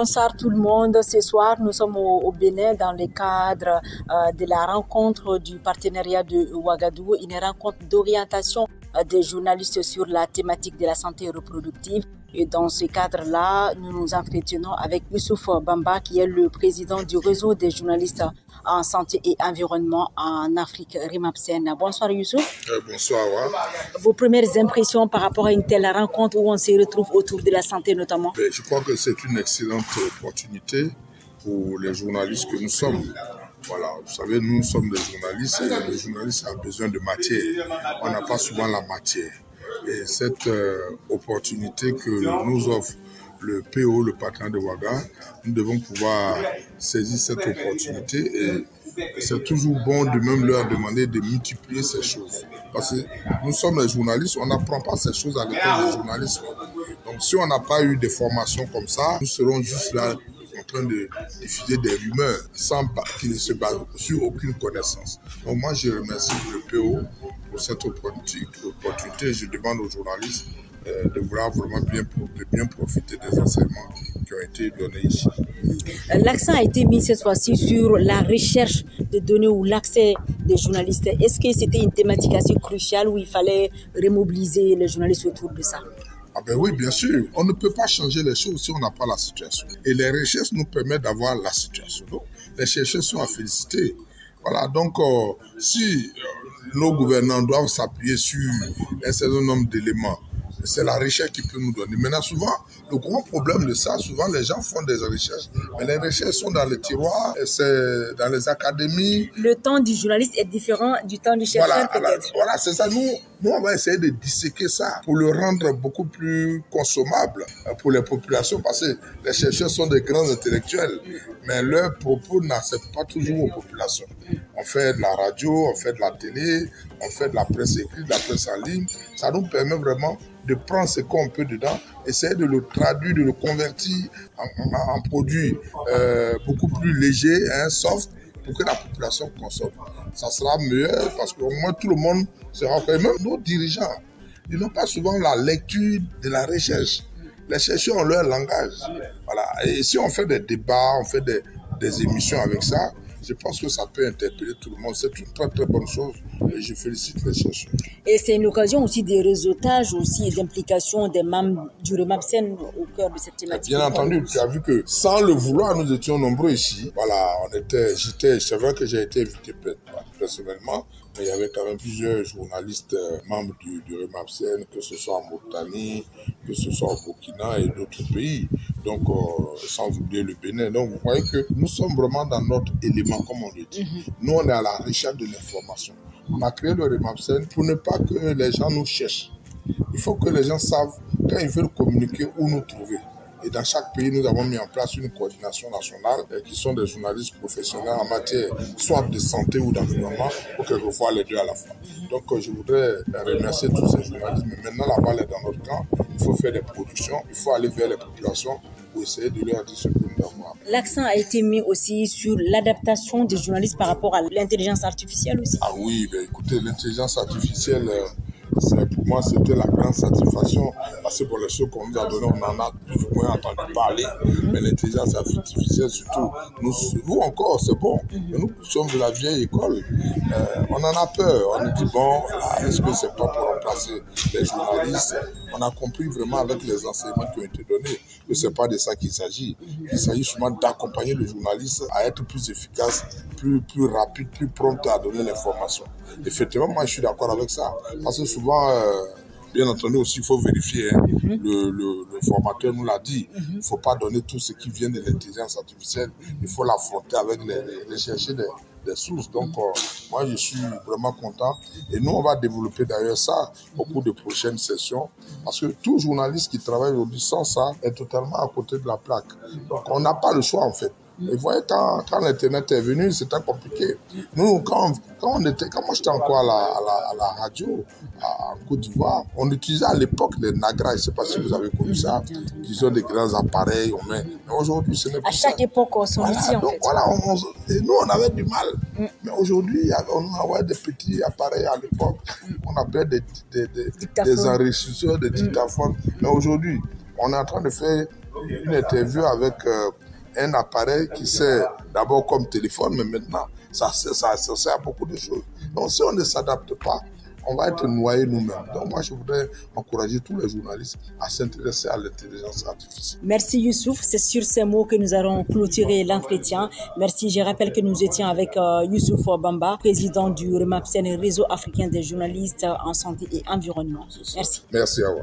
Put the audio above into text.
Bonsoir tout le monde. Ce soir, nous sommes au Bénin dans le cadre de la rencontre du partenariat de Ouagadougou, une rencontre d'orientation des journalistes sur la thématique de la santé reproductive. Et dans ce cadre-là, nous nous entretenons avec Youssouf Bamba, qui est le président du réseau des journalistes en santé et environnement en Afrique, RIMAPSEN. Bonsoir Youssouf. Bonsoir. Vos premières impressions par rapport à une telle rencontre où on se retrouve autour de la santé notamment? Je crois que c'est une excellente opportunité pour les journalistes que nous sommes. Voilà, vous savez, nous sommes des journalistes et les journalistes ont besoin de matière. On n'a pas souvent la matière. Et cette opportunité que nous offre le PO, le partenaire de Ouaga, nous devons pouvoir saisir cette opportunité et c'est toujours bon de même leur demander de multiplier ces choses. Parce que nous sommes les journalistes, on n'apprend pas ces choses à l'école de journalisme. Donc si on n'a pas eu de formation comme ça, nous serons juste là en train de diffuser des rumeurs sans qui ne se basent sur aucune connaissance. Donc moi je remercie le PO pour cette opportunité. Je demande aux journalistes de vouloir vraiment bien profiter des enseignements qui ont été donnés ici. L'accent a été mis cette fois-ci sur la recherche de données ou l'accès des journalistes. Est-ce que c'était une thématique assez cruciale où il fallait remobiliser les journalistes autour de ça? Ah ben oui, bien sûr. On ne peut pas changer les choses si on n'a pas la situation. Et les recherches nous permettent d'avoir la situation. Donc, les chercheurs sont à féliciter. Voilà, donc si nos gouvernants doivent s'appuyer sur un certain nombre d'éléments, c'est la recherche qui peut nous donner. Maintenant, souvent, le grand problème de ça, souvent les gens font des recherches, mais les recherches sont dans les tiroirs, c'est dans les académies. Le temps du journaliste est différent du temps du chercheur, peut-être. Voilà, c'est ça. Nous, on va essayer de disséquer ça pour le rendre beaucoup plus consommable pour les populations, parce que les chercheurs sont des grands intellectuels, mais leurs propos n'acceptent pas toujours aux populations. On fait de la radio, on fait de la télé, on fait de la presse écrite, de la presse en ligne. Ça nous permet vraiment de prendre ce qu'on peut dedans, essayer de le traduire, de le convertir en produit beaucoup plus léger, soft, pour que la population consomme. Ça sera meilleur parce qu'au moins tout le monde sera fait. Même nos dirigeants, ils n'ont pas souvent la lecture de la recherche. Les chercheurs ont leur langage. Voilà. Et si on fait des débats, on fait des émissions avec ça, je pense que ça peut interpeller tout le monde. C'est une très très bonne chose et je félicite les chercheurs. Et c'est une occasion aussi de réseautage aussi et d'implication des membres du RIMAPSEN au cœur de cette thématique. Bien entendu, tu as vu que sans le vouloir, nous étions nombreux ici. Voilà, c'est vrai que j'ai été invité personnellement, mais il y avait quand même plusieurs journalistes membres du RIMAPSEN, que ce soit en Mauritanie, que ce soit au Burkina et d'autres pays. Donc, sans oublier le Bénin. Donc, vous voyez que nous sommes vraiment dans notre élément, comme on le dit. Nous, on est à la recherche de l'information. On a créé le RIMAPSEN pour ne pas que les gens nous cherchent. Il faut que les gens savent, quand ils veulent communiquer, où nous trouver. Et dans chaque pays, nous avons mis en place une coordination nationale qui sont des journalistes professionnels en matière soit de santé ou d'environnement, ou quelquefois les deux à la fois. Donc, je voudrais remercier tous ces journalistes. Mais maintenant, la balle est dans notre camp. Il faut faire des productions, il faut aller vers les populations pour essayer de leur dire ce que nous avons. L'accent a été mis aussi sur l'adaptation des journalistes par rapport à l'intelligence artificielle aussi. Ah oui, écoutez, l'intelligence artificielle... Pour moi, c'était la grande satisfaction parce que pour les choses qu'on nous a données, on en a plus ou moins entendu parler. Mais l'intelligence artificielle, surtout, nous encore, c'est bon. Mais nous sommes de la vieille école. On en a peur. On nous dit, bon, est-ce que c'est pas pour remplacer les journalistes? On a compris vraiment avec les enseignements qui ont été donnés que c'est pas de ça qu'il s'agit. Il s'agit souvent d'accompagner le journaliste à être plus efficace, plus rapide, plus prompt à donner l'information. Effectivement, moi, je suis d'accord avec ça. Parce que souvent, bien entendu aussi, il faut vérifier. Le formateur nous l'a dit. Il ne faut pas donner tout ce qui vient de l'intelligence artificielle. Il faut l'affronter avec les chercher des sources. Donc, moi, je suis vraiment content. Et nous, on va développer d'ailleurs ça au cours de prochaines sessions. Parce que tout journaliste qui travaille aujourd'hui sans ça est totalement à côté de la plaque. Donc, on n'a pas le choix, en fait. Et vous voyez, quand l'Internet est venu, c'était compliqué. Nous, quand moi j'étais encore à la radio, en Côte d'Ivoire, on utilisait à l'époque les Nagra. Je ne sais pas si vous avez connu ça. Ils ont des grands appareils. Mais aujourd'hui, ce n'est pas ça. À chaque époque, on s'en outil, en fait. Voilà, et nous, on avait du mal. Mais aujourd'hui, on avait des petits appareils à l'époque. On appelait des enrichisseurs, des dictaphones. Mais aujourd'hui, on est en train de faire une interview avec un appareil qui sert d'abord comme téléphone, mais maintenant, ça sert à beaucoup de choses. Donc, si on ne s'adapte pas, on va être noyés nous-mêmes. Donc, moi, je voudrais encourager tous les journalistes à s'intéresser à l'intelligence artificielle. Merci Youssouf. C'est sur ces mots que nous allons clôturer l'entretien. Merci. Je rappelle que nous étions avec Youssouf Bamba, président du REMAPSEN, Réseau africain des journalistes en santé et environnement. Merci. Merci à vous.